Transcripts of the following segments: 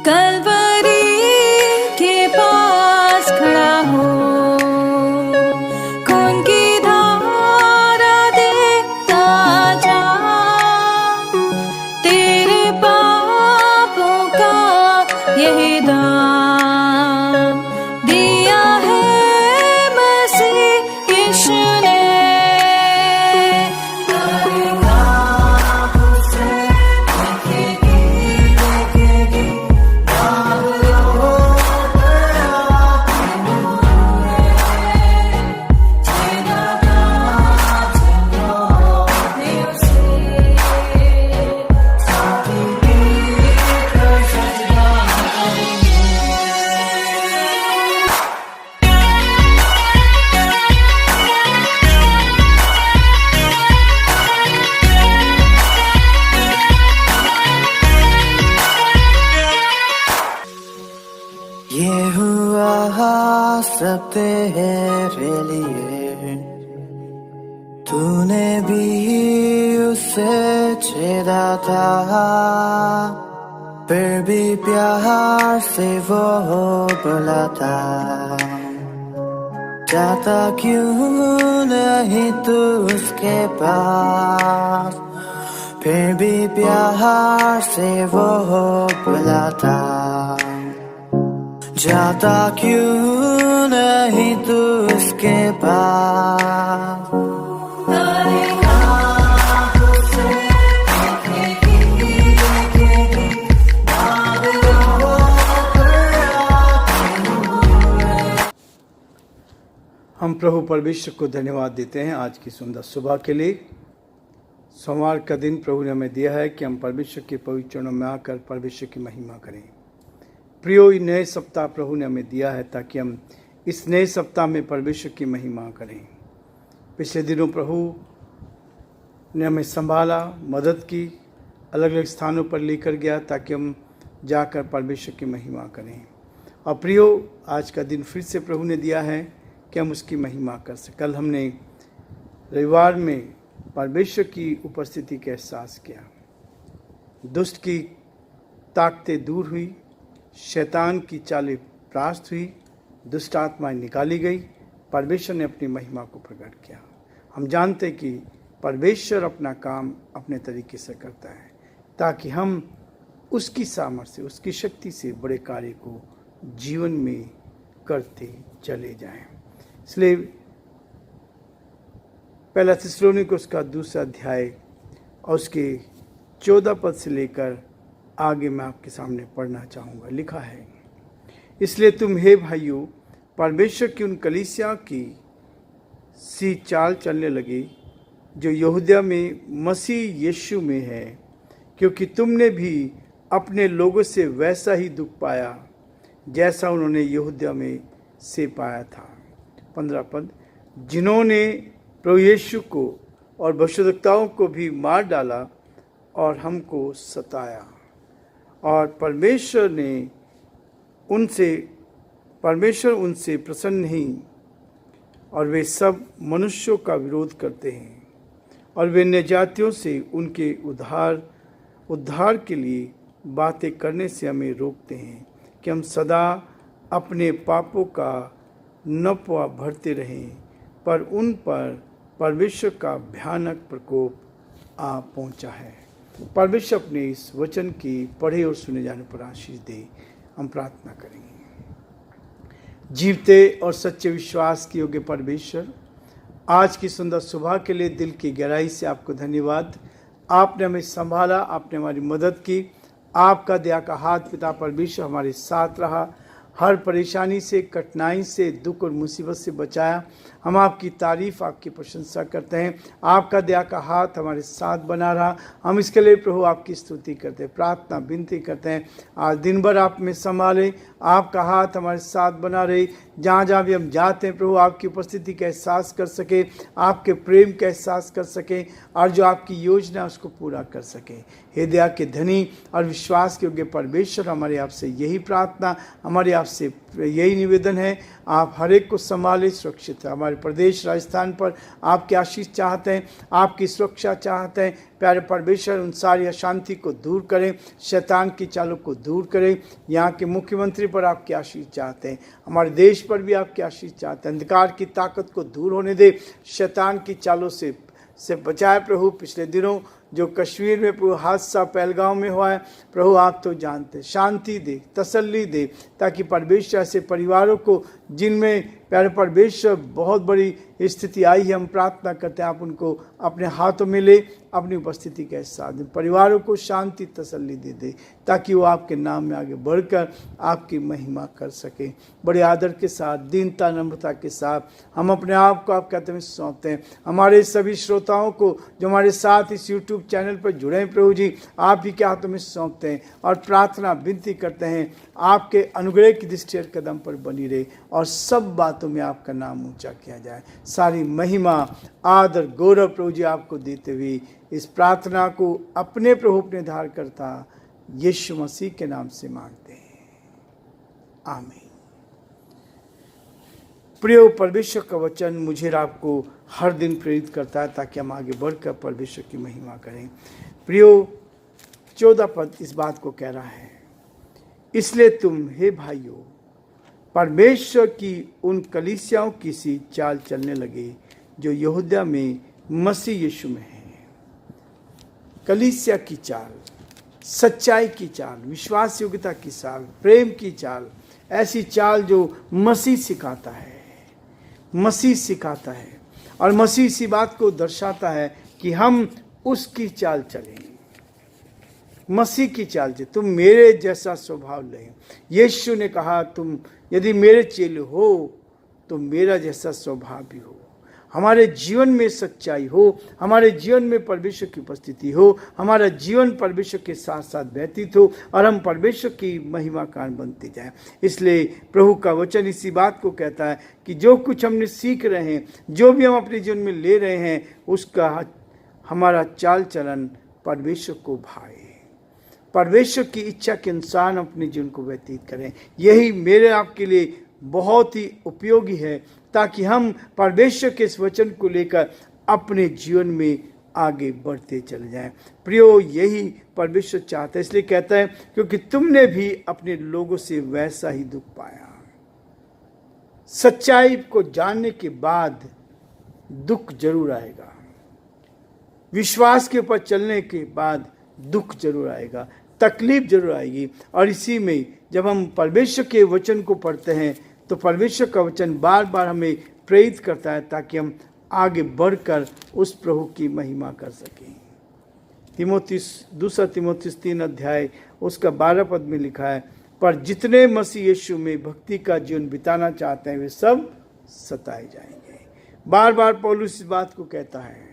कलवरी के पास खड़ा हो, खून की धारा देखता जा, तेरे पापों का यही दाम दिया है मसीह यीशु ने। ये हुआ सब तेरे लिए, तूने भी उसे छेड़ा था, फिर भी प्यार से वो बोला था, जाता क्यों नहीं तू उसके पास, फिर भी प्यार से वो बोला था, जाता क्यों नहीं तू उसके पास। हम प्रभु परमेश्वर को धन्यवाद देते हैं आज की सुंदर सुबह के लिए। सोमवार का दिन प्रभु ने हमें दिया है कि हम परमेश्वर के पवित्र चरणों में आकर परमेश्वर की महिमा करें। प्रियो, ये नए सप्ताह प्रभु ने हमें दिया है ताकि हम इस नए सप्ताह में परमेश्वर की महिमा करें। पिछले दिनों प्रभु ने हमें संभाला, मदद की, अलग अलग स्थानों पर लेकर गया ताकि हम जाकर परमेश्वर की महिमा करें। और प्रियो, आज का दिन फिर से प्रभु ने दिया है कि हम उसकी महिमा कर सकें। कल हमने रविवार में परमेश्वर की उपस्थिति का एहसास किया, दुष्ट की ताकतें दूर हुई, शैतान की चालें परास्त हुई, दुष्ट आत्माएं निकाली गई, परमेश्वर ने अपनी महिमा को प्रकट किया। हम जानते हैं कि परमेश्वर अपना काम अपने तरीके से करता है ताकि हम उसकी सामर्थ्य से, उसकी शक्ति से बड़े कार्य को जीवन में करते चले जाएं। इसलिए पहला थिस्सलुनीके उसका 2 अध्याय और उसके 14 पद से लेकर आगे मैं आपके सामने पढ़ना चाहूँगा। लिखा है, इसलिए तुम हे भाइयों परमेश्वर की उन कलीसिया की सी चाल चलने लगे जो यहूदिया में मसीह यीशु में है, क्योंकि तुमने भी अपने लोगों से वैसा ही दुख पाया जैसा उन्होंने यहूदिया में से पाया था। 15 पद, जिन्होंने प्रभु यीशु को और भविष्यद्वक्ताओं को भी मार डाला और हमको सताया, और परमेश्वर उनसे प्रसन्न नहीं, और वे सब मनुष्यों का विरोध करते हैं, और वे अन्य जातियों से उनके उद्धार के लिए बातें करने से हमें रोकते हैं कि हम सदा अपने पापों का नपवा भरते रहें, पर उन पर परमेश्वर का भयानक प्रकोप आ पहुंचा है। परमेश्वर अपने इस वचन की पढ़े और सुने जाने पर आशीष दे। हम प्रार्थना करेंगे। जीवते और सच्चे विश्वास के योग्य परमेश्वर, आज की सुंदर सुबह के लिए दिल की गहराई से आपको धन्यवाद। आपने हमें संभाला, आपने हमारी मदद की, आपका दया का हाथ पिता परमेश्वर हमारे साथ रहा, हर परेशानी से, कठिनाई से, दुख और मुसीबत से बचाया। हम आपकी तारीफ, आपकी प्रशंसा करते हैं। आपका दया का हाथ हमारे साथ बना रहा, हम इसके लिए प्रभु आपकी स्तुति करते हैं, प्रार्थना विनती करते हैं। आज दिन भर आप में संभाले, आपका हाथ हमारे साथ बना रहे, जहाँ जहाँ भी हम जाते हैं प्रभु आपकी उपस्थिति का एहसास कर सके, आपके प्रेम का एहसास कर सके, और जो आपकी योजना उसको पूरा कर सके। हे दया के धनी और विश्वास के योग्य परमेश्वर, हमारे आपसे यही प्रार्थना, हमारे आपसे यही निवेदन है, आप हर एक को संभाले, सुरक्षित है। हमारे प्रदेश राजस्थान पर आपकी आशीष चाहते हैं, आपकी सुरक्षा चाहते हैं। प्यारे परमेश्वर, उन सारी अशांति को दूर करें, शैतान की चालों को दूर करें। यहाँ के मुख्यमंत्री पर आपकी आशीष चाहते हैं, हमारे देश पर भी आपकी आशीष चाहते हैं। अंधकार की ताकत को दूर होने दे, शैतान की चालों से बचाए प्रभु। पिछले दिनों जो कश्मीर में प्रभु हादसा पहलगांव में हुआ है, प्रभु आप तो जानते, शांति दे, तसल्ली दे, ताकि परमेश्वर ऐसे परिवारों को जिनमें प्यारे परमेश्वर बहुत बड़ी स्थिति आई है, हम प्रार्थना करते हैं आप उनको अपने हाथों में ले, अपनी उपस्थिति के साथ दें, परिवारों को शांति तसल्ली दे, ताकि वो आपके नाम में आगे बढ़कर आपकी महिमा कर सके। बड़े आदर के साथ, दीनता नम्रता के साथ हम अपने आप को आपके हाथों में सौंपते हैं। हमारे सभी श्रोताओं को जो हमारे साथ इस यूट्यूब चैनल पर जुड़े हैं प्रभु जी, आप ही के हाथों में सौंपते हैं और प्रार्थना विनती करते हैं आपके अनुग्रह की दृष्टि हर कदम पर बनी रहे और सब बातों में आपका नाम ऊंचा किया जाए। सारी महिमा आदर गौरव प्रभु जी आपको देते हुए इस प्रार्थना को अपने प्रभु अपने धार करता यीशु मसीह के नाम से मांगते हैं, आमीन। प्रिय परमेश्वर का वचन मुझे आपको हर दिन प्रेरित करता है ताकि हम आगे बढ़कर परमेश्वर की महिमा करें। प्रियो 14 पद इस बात को कह रहा है, इसलिए तुम हे भाइयों परमेश्वर की उन कलीसियाओं की सी चाल चलने लगे जो यहूदा में मसीह यीशु में है। कलीसिया की चाल, सच्चाई की चाल, विश्वास योग्यता की चाल, प्रेम की चाल, ऐसी चाल जो मसीह सिखाता है, मसीह सिखाता है और मसीह इसी बात को दर्शाता है कि हम उसकी चाल चलें, मसीह की चाल चलें। तुम मेरे जैसा स्वभाव लें। यीशु ने कहा तुम यदि मेरे चेले हो तो मेरा जैसा स्वभाव भी हो। हमारे जीवन में सच्चाई हो, हमारे जीवन में परमेश्वर की उपस्थिति हो, हमारा जीवन परमेश्वर के साथ साथ व्यतीत हो और हम परमेश्वर की महिमा कारण बनते जाएं। इसलिए प्रभु का वचन इसी बात को कहता है कि जो कुछ हमने सीख रहे हैं, जो भी हम अपने जीवन में ले रहे हैं, उसका हमारा चाल चलन परमेश्वर को भाए, परमेश्वर की इच्छा के अनुसार अपने जीवन को व्यतीत करें। यही मेरे आपके लिए बहुत ही उपयोगी है ताकि हम परमेश्वर के इस वचन को लेकर अपने जीवन में आगे बढ़ते चले जाएं। प्रियो, यही परमेश्वर चाहता है, इसलिए कहता है क्योंकि तुमने भी अपने लोगों से वैसा ही दुख पाया। सच्चाई को जानने के बाद दुख जरूर आएगा, विश्वास के ऊपर चलने के बाद दुख जरूर आएगा, तकलीफ जरूर आएगी। और इसी में जब हम परमेश्वर के वचन को पढ़ते हैं तो परमेश्वर का वचन बार बार हमें प्रेरित करता है ताकि हम आगे बढ़कर उस प्रभु की महिमा कर सकें। दूसरा तीमुथियुस 3 अध्याय उसका 12 पद में लिखा है, पर जितने मसीह यीशु में भक्ति का जीवन बिताना चाहते हैं वे सब सताए जाएंगे। बार बार पौलुस इस बात को कहता है,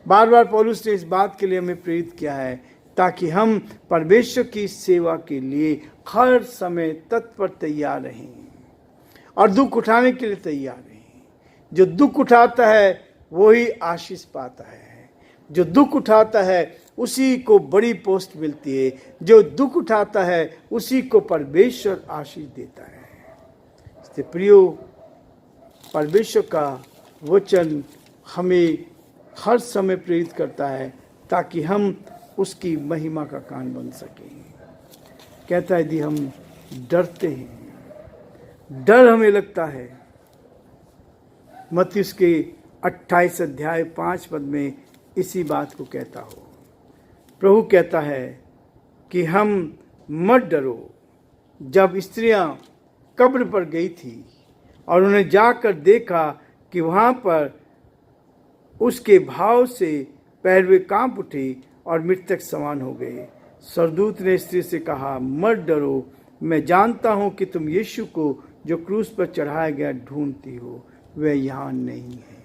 बार बार पौलुस ने इस बात के लिए हमें प्रेरित किया है ताकि हम परमेश्वर की सेवा के लिए हर समय तत्पर तैयार रहें और दुख उठाने के लिए तैयार रहें। जो दुख उठाता है वही आशीष पाता है, जो दुख उठाता है उसी को बड़ी पोस्ट मिलती है, जो दुख उठाता है उसी को परमेश्वर आशीष देता है। इसलिए प्रियो, परमेश्वर का वचन हमें हर समय प्रेरित करता है ताकि हम उसकी महिमा का कारण बन सकें। कहता है यदि हम डरते हैं, डर हमें लगता है, मत्ती उसके 28 अध्याय 5 पद में इसी बात को कहता हो। प्रभु कहता है कि हम मत डरो। जब स्त्रियां कब्र पर गई थी और उन्हें जाकर देखा कि वहां पर उसके भाव से पैरवे कांप उठे और मृतक समान हो गए। सरदूत ने स्त्री से कहा, मत डरो, मैं जानता हूं कि तुम यीशु को जो क्रूस पर चढ़ाया गया ढूंढती हो, वह यहाँ नहीं है।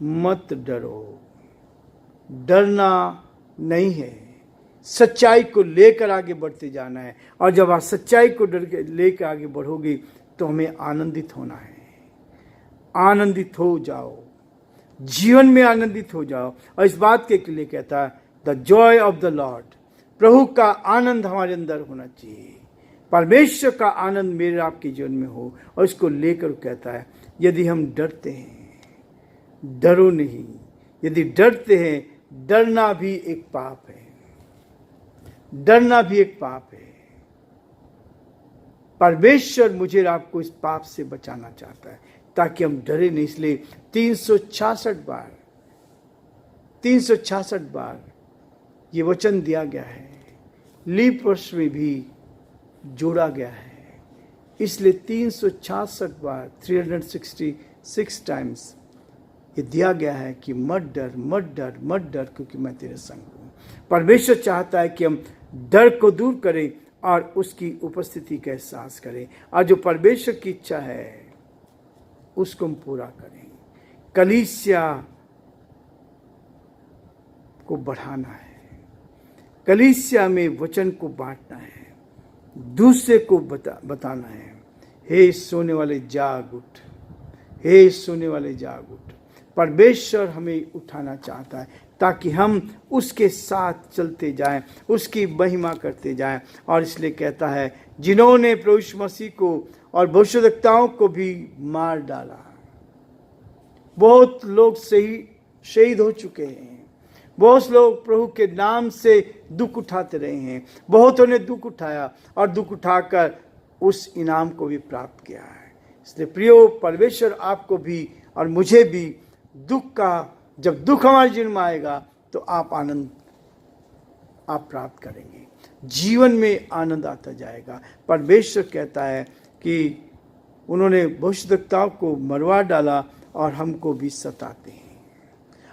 मत डरो, डरना नहीं है, सच्चाई को लेकर आगे बढ़ते जाना है। और जब आप सच्चाई को लेकर आगे बढ़ोगे तो हमें आनंदित होना है। आनंदित हो जाओ, जीवन में आनंदित हो जाओ। और इस बात के लिए कहता है the joy of the lord, प्रभु का आनंद हमारे अंदर होना चाहिए। परमेश्वर का आनंद मेरे आपके जीवन में हो। और इसको लेकर कहता है यदि हम डरते हैं, डरो नहीं। यदि डरते हैं, डरना भी एक पाप है, डरना भी एक पाप है। परमेश्वर मुझे और आपको इस पाप से बचाना चाहता है ताकि हम डरे नहीं। इसलिए 366 बार ये वचन दिया गया है, लीप वर्ष में भी जोड़ा गया है। इसलिए 366 बार 366 टाइम्स ये दिया गया है कि मत डर, मत डर, मत डर, क्योंकि मैं तेरे संग हूं। परमेश्वर चाहता है कि हम डर को दूर करें और उसकी उपस्थिति का एहसास करें, और जो परमेश्वर की इच्छा है उसको हम पूरा करें। कलीसिया को बढ़ाना है, कलीसिया में वचन को बांटना है, दूसरे को बताना है। हे सोने वाले जाग उठ, हे सोने वाले जाग उठ। परमेश्वर हमें उठाना चाहता है ताकि हम उसके साथ चलते जाएं, उसकी महिमा करते जाएं। और इसलिए कहता है जिन्होंने प्रभु यीशु मसीह को और भविष्यद्वक्ताओं को भी मार डाला। बहुत लोग शहीद हो चुके हैं, बहुत लोग प्रभु के नाम से दुख उठाते रहे हैं, बहुतों ने दुख उठाया और दुख उठाकर उस इनाम को भी प्राप्त किया है। इसलिए प्रियो, परमेश्वर आपको भी और मुझे भी दुख का, जब दुख हमारे जीवन में आएगा तो आप आनंद आप प्राप्त करेंगे, जीवन में आनंद आता जाएगा। परमेश्वर कहता है कि उन्होंने भविष्यद्वक्ताओं को मरवा डाला और हमको भी सताते हैं,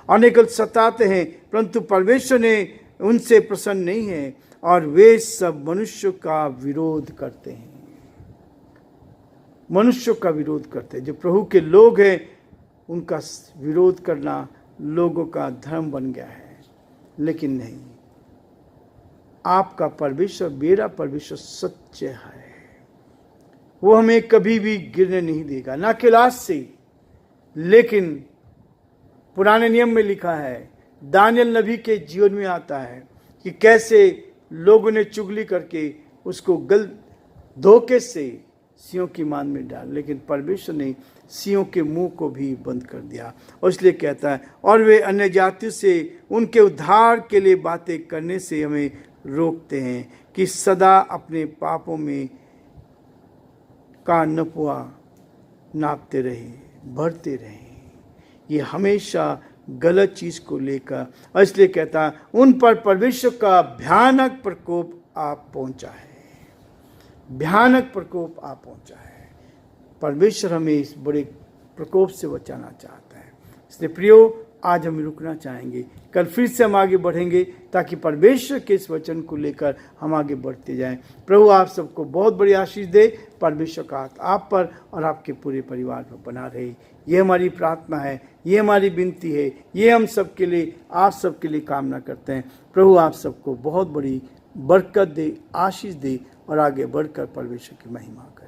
अनेक सताते हैं, परंतु परमेश्वर ने उनसे प्रसन्न नहीं है और वे सब मनुष्य का विरोध करते हैं, मनुष्य का विरोध करते हैं। जो प्रभु के लोग हैं उनका विरोध करना लोगों का धर्म बन गया है, लेकिन नहीं, आपका परमेश्वर, मेरा परमेश्वर सच्चे है। वो हमें कभी भी गिरने नहीं देगा, ना कि लाश से। लेकिन पुराने नियम में लिखा है, दानियल नबी के जीवन में आता है कि कैसे लोगों ने चुगली करके उसको धोखे से सिंहों की मान में डाल, लेकिन परमेश्वर ने सिंहों के मुंह को भी बंद कर दिया। और इसलिए कहता है, और वे अन्य जातियों से उनके उद्धार के लिए बातें करने से हमें रोकते हैं कि सदा अपने पापों में का नपुआ नापते रहे, भरते रहे। ये हमेशा गलत चीज को लेकर, और इसलिए कहता है उन पर परमेश्वर का भयानक प्रकोप आप पहुंचा है, भयानक प्रकोप आप पहुंचा है। परमेश्वर हमें इस बड़े प्रकोप से बचाना चाहता है। इसलिए प्रियो, आज हम रुकना चाहेंगे, कल फिर से हम आगे बढ़ेंगे ताकि परमेश्वर के इस वचन को लेकर हम आगे बढ़ते जाएं। प्रभु आप सबको बहुत बड़ी आशीष दे। परमेश्वर का हाथ आप पर और आपके पूरे परिवार पर बना रहे, ये हमारी प्रार्थना है, ये हमारी विनती है, ये हम सबके लिए, आप सबके लिए कामना करते हैं। प्रभु आप सबको बहुत बड़ी बरकत दे, आशीष दे और आगे बढ़कर परमेश्वर की महिमा करे।